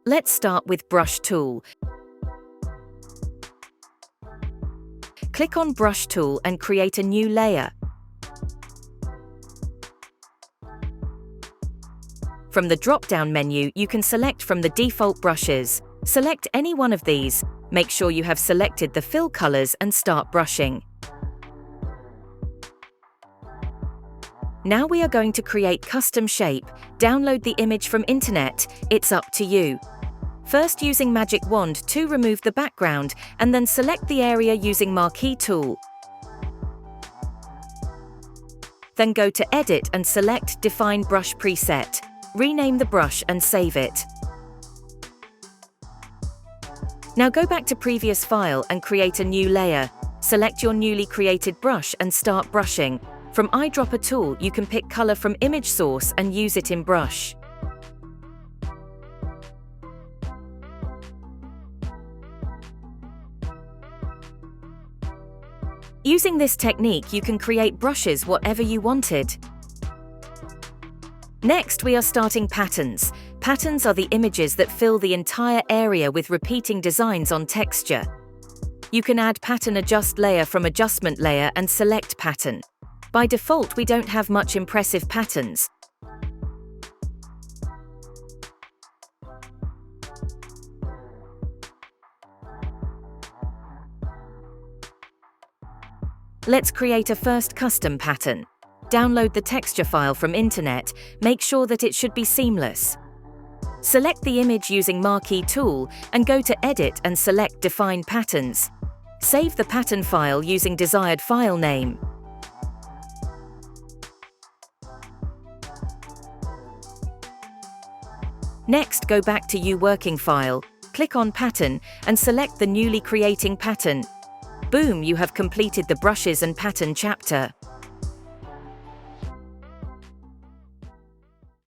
Let's start with Brush tool. Click on Brush tool and create a new layer. From the drop-down menu, you can select from the default brushes. Select any one of these. Make sure you have selected the fill colors and start brushing. Now we are going to create custom shape. Download the image from internet. It's up to you. First, using Magic Wand to remove the background, and then select the area using Marquee tool. Then go to Edit and select Define Brush Preset. Rename the brush and save it. Now go back to previous file and create a new layer. Select your newly created brush and start brushing. From Eyedropper tool, you can pick color from image source and use it in brush. Using this technique, you can create brushes whatever you wanted. Next, we are starting patterns. Patterns are the images that fill the entire area with repeating designs on texture. You can add pattern adjust layer from adjustment layer and select pattern. By default, we don't have much impressive patterns. Let's create a first custom pattern. Download the texture file from internet. Make sure that it should be seamless. Select the image using Marquee tool and go to Edit and select Define Patterns. Save the pattern file using desired file name. Next, go back to U Working File, click on Pattern and select the newly creating pattern. Boom, you have completed the brushes and pattern chapter.